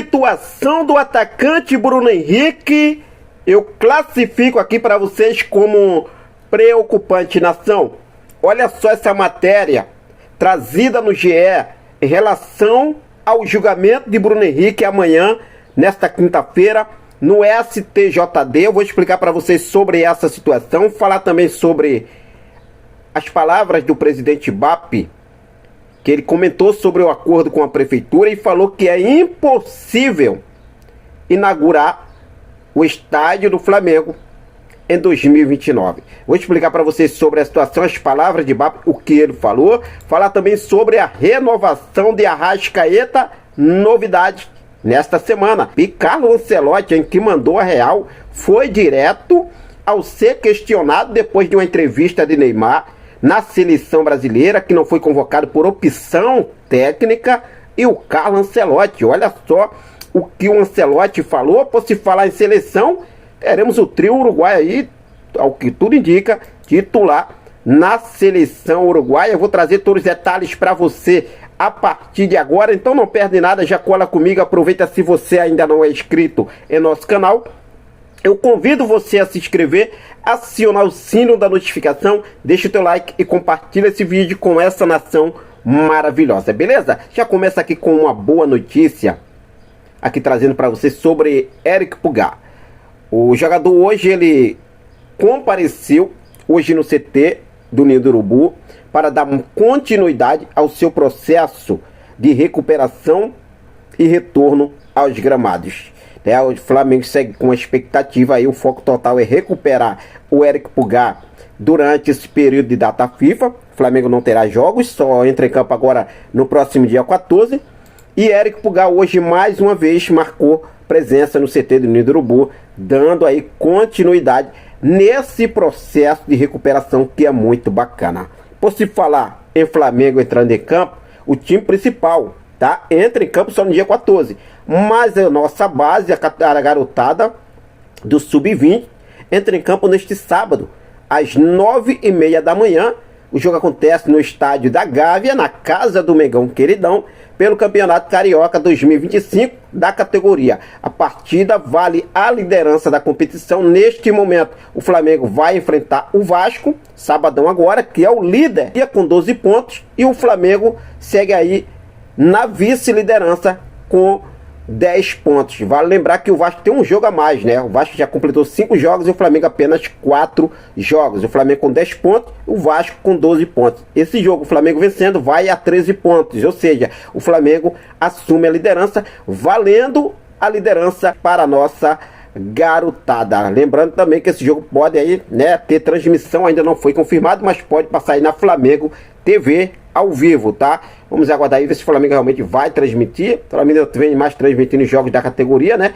Situação do atacante Bruno Henrique, eu classifico aqui para vocês como preocupante, nação. Olha só essa matéria trazida no GE em relação ao julgamento de Bruno Henrique amanhã, nesta quinta-feira, no STJD. Eu vou explicar para vocês sobre essa situação, falar também sobre as palavras do presidente BAP, que ele comentou sobre o acordo com a prefeitura e falou que é impossível inaugurar o estádio do Flamengo em 2029. Vou explicar para vocês sobre a situação, as palavras de BAP, o que ele falou, falar também sobre a renovação de Arrascaeta, novidades nesta semana. E Carlo Ancelotti, em que mandou a real, foi direto ao ser questionado depois de uma entrevista de Neymar na seleção brasileira, que não foi convocado por opção técnica, e o Carlo Ancelotti, olha só o que o Ancelotti falou. Por se falar em seleção, teremos o trio uruguaio aí, ao que tudo indica, titular na seleção uruguaia. Eu vou trazer todos os detalhes para você a partir de agora, então não perde nada, já cola comigo, aproveita. Se você ainda não é inscrito em nosso canal, eu convido você a se inscrever, acionar o sino da notificação, deixa o teu like e compartilha esse vídeo com essa nação maravilhosa, beleza? Já começa aqui com uma boa notícia, aqui trazendo para você sobre Eric Pulgar. O jogador hoje, ele compareceu hoje no CT do Ninho do Urubu para dar continuidade ao seu processo de recuperação e retorno aos gramados. O Flamengo segue com a expectativa aí, o foco total é recuperar o Eric Pulgar durante esse período de data FIFA. O Flamengo não terá jogos, só entra em campo agora no próximo dia 14. E Eric Pulgar hoje mais uma vez marcou presença no CT do Ninho do Urubu, dando aí continuidade nesse processo de recuperação que é muito bacana. Por se falar em Flamengo entrando em campo, o time principal, tá, entra em campo só no dia 14. Mas a nossa base, a garotada do Sub-20, entra em campo neste sábado, às 9h30 da manhã. O jogo acontece no estádio da Gávea, na casa do Mengão Queridão, pelo Campeonato Carioca 2025 da categoria. A partida vale a liderança da competição. Neste momento, o Flamengo vai enfrentar o Vasco, sabadão agora, que é o líder, com 12 pontos. E o Flamengo segue aí na vice-liderança com 10 pontos. Vale lembrar que o Vasco tem um jogo a mais, né? O Vasco já completou 5 jogos e o Flamengo apenas 4 jogos. O Flamengo com 10 pontos, o Vasco com 12 pontos. Esse jogo, o Flamengo vencendo, vai a 13 pontos. Ou seja, o Flamengo assume a liderança, valendo a liderança para a nossa garotada. Lembrando também que esse jogo pode aí, né, ter transmissão, ainda não foi confirmado, mas pode passar aí na Flamengo TV ao vivo, tá? Vamos aguardar aí ver se o Flamengo realmente vai transmitir. O Flamengo vem mais transmitindo jogos da categoria, né?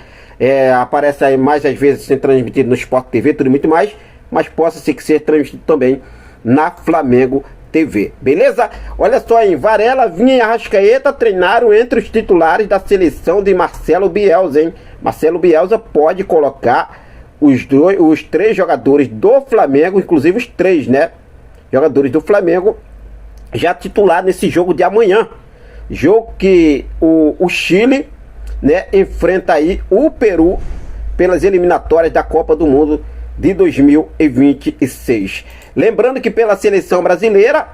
Aparece aí mais às vezes sendo transmitido no Sport TV, tudo muito mais, mas possa ser transmitido também na Flamengo TV, beleza? Olha só, em Varela, Vinha e Arrascaeta treinaram entre os titulares da seleção de Marcelo Bielsa, hein? Marcelo Bielsa pode colocar os 3 jogadores do Flamengo, inclusive os 3, né, jogadores do Flamengo, já titular nesse jogo de amanhã. Jogo que o Chile, né, enfrenta aí o Peru pelas eliminatórias da Copa do Mundo de 2026. Lembrando que pela seleção brasileira,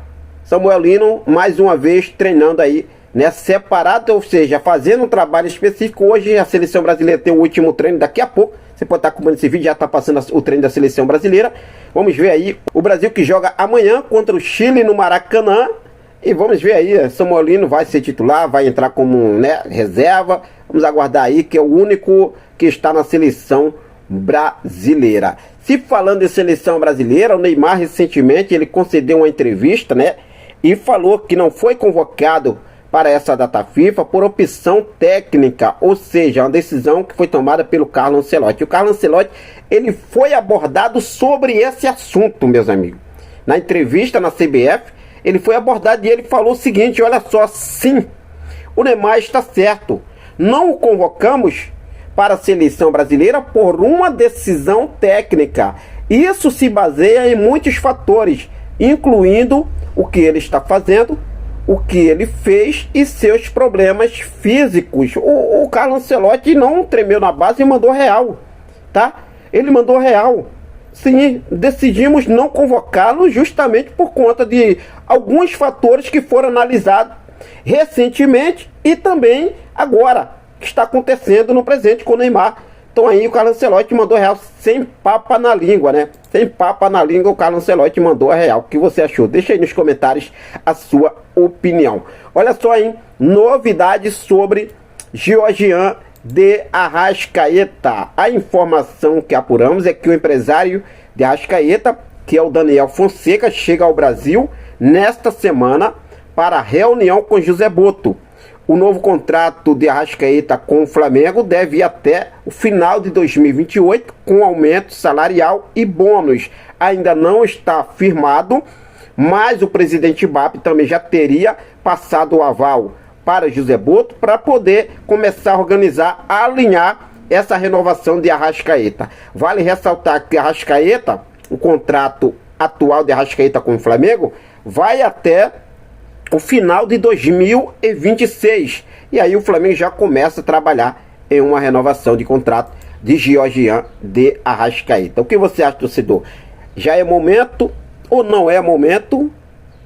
Samuel Lino mais uma vez treinando aí, né, separado, ou seja, fazendo um trabalho específico. Hoje a seleção brasileira tem o último treino, daqui a pouco você pode estar acompanhando esse vídeo, já está passando o treino da seleção brasileira. Vamos ver aí o Brasil que joga amanhã contra o Chile no Maracanã. E vamos ver aí, Samuel Lino vai ser titular, vai entrar como, né, reserva. Vamos aguardar aí, que é o único que está na seleção brasileira. Se falando em seleção brasileira, o Neymar recentemente ele concedeu uma entrevista, né, e falou que não foi convocado para essa data FIFA por opção técnica, ou seja, uma decisão que foi tomada pelo Carlo Ancelotti. O Carlo Ancelotti, ele foi abordado sobre esse assunto, meus amigos. Na entrevista na CBF, ele foi abordado e ele falou o seguinte: olha só, sim, o Neymar está certo, não o convocamos para a seleção brasileira por uma decisão técnica. Isso se baseia em muitos fatores, incluindo o que ele está fazendo, o que ele fez e seus problemas físicos. O Carlo Ancelotti não tremeu na base e mandou real, tá? Ele mandou real. Sim, decidimos não convocá-lo justamente por conta de alguns fatores que foram analisados recentemente e também agora, que está acontecendo no presente com o Neymar. Então aí o Carlo Ancelotti mandou real sem papa na língua, né? Sem papa na língua, o Carlo Ancelotti mandou a real. O que você achou? Deixa aí nos comentários a sua opinião. Olha só aí, novidades sobre Georgian de Arrascaeta. A informação que apuramos é que o empresário de Arrascaeta, que é o Daniel Fonseca, chega ao Brasil nesta semana para reunião com José Botto. O novo contrato de Arrascaeta com o Flamengo deve ir até o final de 2028, com aumento salarial e bônus. Ainda não está firmado, mas o presidente BAP também já teria passado o aval para José Botto para poder começar a organizar, a alinhar essa renovação de Arrascaeta. Vale ressaltar que Arrascaeta, o contrato atual de Arrascaeta com o Flamengo, vai até o final de 2026. E aí o Flamengo já começa a trabalhar em uma renovação de contrato de Georgian de Arrascaeta. O que você acha, torcedor? Já é momento ou não é momento?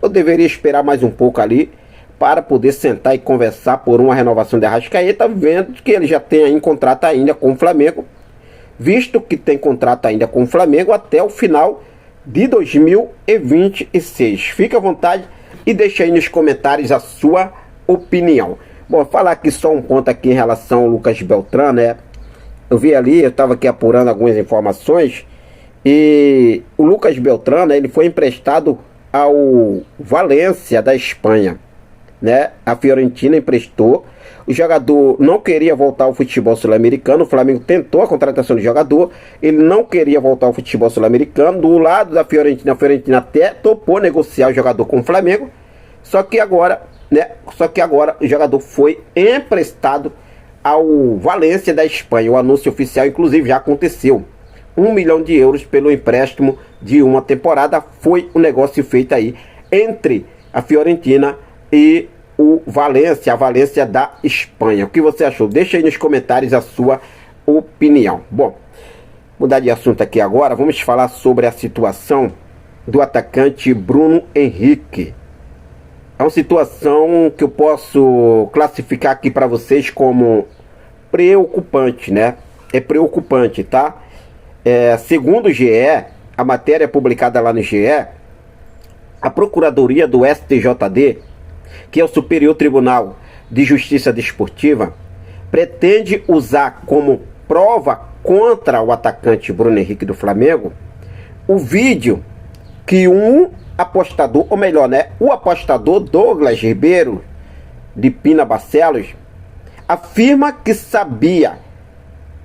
Eu deveria esperar mais um pouco ali para poder sentar e conversar por uma renovação de Arrascaeta, vendo que ele já tem aí contrato ainda com o Flamengo, visto que tem contrato ainda com o Flamengo até o final de 2026. Fique à vontade e deixa aí nos comentários a sua opinião. Bom, falar aqui só um ponto aqui em relação ao Lucas Beltrán, né? Eu vi ali, eu estava aqui apurando algumas informações, e o Lucas Beltrán, né, ele foi emprestado ao Valência da Espanha, né? A Fiorentina emprestou. O jogador não queria voltar ao futebol sul-americano. O Flamengo tentou a contratação do jogador, ele não queria voltar ao futebol sul-americano. Do lado da Fiorentina, a Fiorentina até topou negociar o jogador com o Flamengo. Só que agora o jogador foi emprestado ao Valência da Espanha. O anúncio oficial, inclusive, já aconteceu. 1 milhão de euros pelo empréstimo de uma temporada. Foi um negócio feito aí entre a Fiorentina e o Valência, a Valência da Espanha. O que você achou? Deixa aí nos comentários a sua opinião. Bom, mudar de assunto aqui agora, vamos falar sobre a situação do atacante Bruno Henrique. É uma situação que eu posso classificar aqui para vocês como preocupante, né? É preocupante, tá? Segundo o GE, a matéria publicada lá no GE, a Procuradoria do STJD, que é o Superior Tribunal de Justiça Desportiva, pretende usar como prova contra o atacante Bruno Henrique do Flamengo o vídeo que um apostador, ou melhor, né, o apostador Douglas Ribeiro de Pina Barcelos afirma que sabia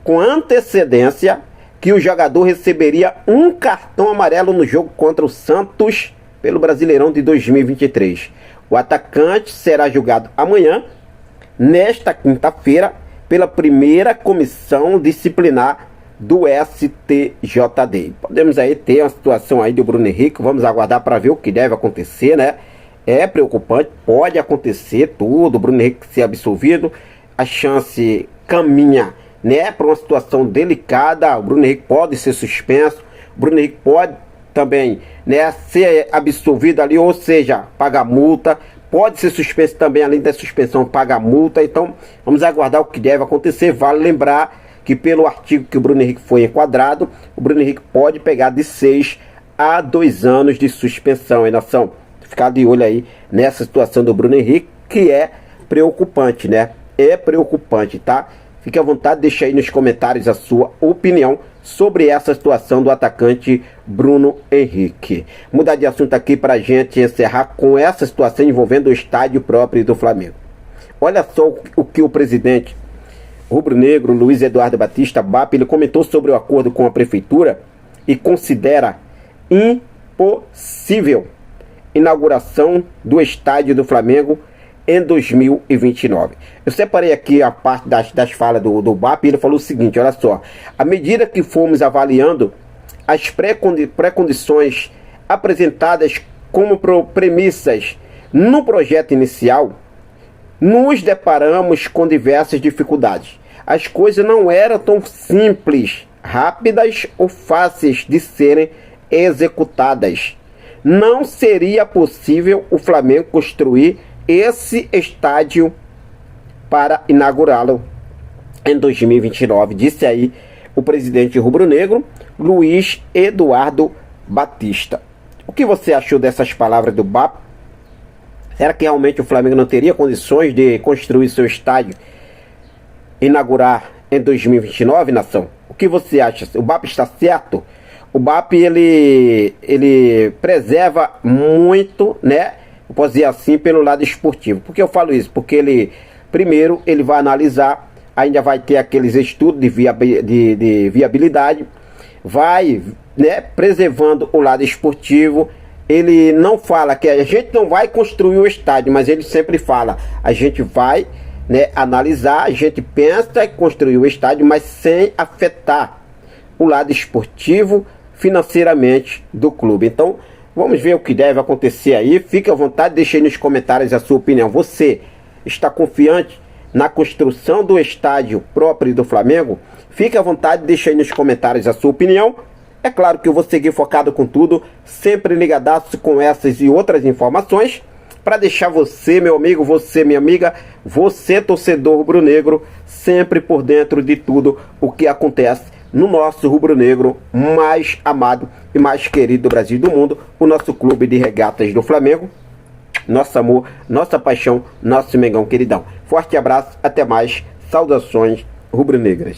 com antecedência que o jogador receberia um cartão amarelo no jogo contra o Santos pelo Brasileirão de 2023. O atacante será julgado amanhã, nesta quinta-feira, pela primeira comissão disciplinar do STJD. Podemos aí ter uma situação aí do Bruno Henrique, vamos aguardar para ver o que deve acontecer, né? É preocupante, pode acontecer tudo, o Bruno Henrique ser absolvido, a chance caminha, né, para uma situação delicada. O Bruno Henrique pode ser suspenso, o Bruno Henrique pode também, né, ser absolvido ali, ou seja, pagar multa, pode ser suspenso também, além da suspensão, pagar multa. Então, vamos aguardar o que deve acontecer. Vale lembrar que pelo artigo que o Bruno Henrique foi enquadrado, o Bruno Henrique pode pegar de 6 a 2 anos de suspensão, hein, nação? Ficar de olho aí nessa situação do Bruno Henrique, que é preocupante, né? É preocupante, tá? Fique à vontade, deixa aí nos comentários a sua opinião sobre essa situação do atacante Bruno Henrique. Mudar de assunto aqui para a gente encerrar com essa situação envolvendo o estádio próprio do Flamengo. Olha só o que o presidente rubro-negro Luiz Eduardo Batista BAP, ele comentou sobre o acordo com a prefeitura e considera impossível inauguração do estádio do Flamengo em 2029. Eu separei aqui a parte das falas do BAP, ele falou o seguinte, olha só: à medida que fomos avaliando as pré-condições apresentadas como premissas No projeto inicial, nos deparamos com diversas dificuldades. As coisas não eram tão simples, rápidas ou fáceis de serem executadas. Não seria possível o Flamengo construir esse estádio para inaugurá-lo em 2029, disse aí o presidente rubro-negro, Luiz Eduardo Batista. O que você achou dessas palavras do BAP? Será que realmente o Flamengo não teria condições de construir seu estádio, inaugurar em 2029, nação? O que você acha? O BAP está certo? O BAP, ele preserva muito, né? Eu posso dizer assim, pelo lado esportivo. Por que eu falo isso? Porque ele, primeiro, ele vai analisar, ainda vai ter aqueles estudos de viabilidade, vai, né, preservando o lado esportivo. Ele não fala que a gente não vai construir o estádio, mas ele sempre fala, a gente vai, né, analisar, a gente pensa em construir o estádio, mas sem afetar o lado esportivo financeiramente do clube. Então, vamos ver o que deve acontecer aí. Fique à vontade, deixe aí nos comentários a sua opinião. Você está confiante na construção do estádio próprio do Flamengo? Fique à vontade, deixe aí nos comentários a sua opinião. É claro que eu vou seguir focado com tudo, sempre ligadaço com essas e outras informações, para deixar você, meu amigo, você, minha amiga, você, torcedor rubro-negro, sempre por dentro de tudo o que acontece no nosso rubro-negro mais amado e mais querido do Brasil e do mundo, o nosso clube de regatas do Flamengo. Nosso amor, nossa paixão, nosso Mengão queridão. Forte abraço, até mais, saudações rubro-negras.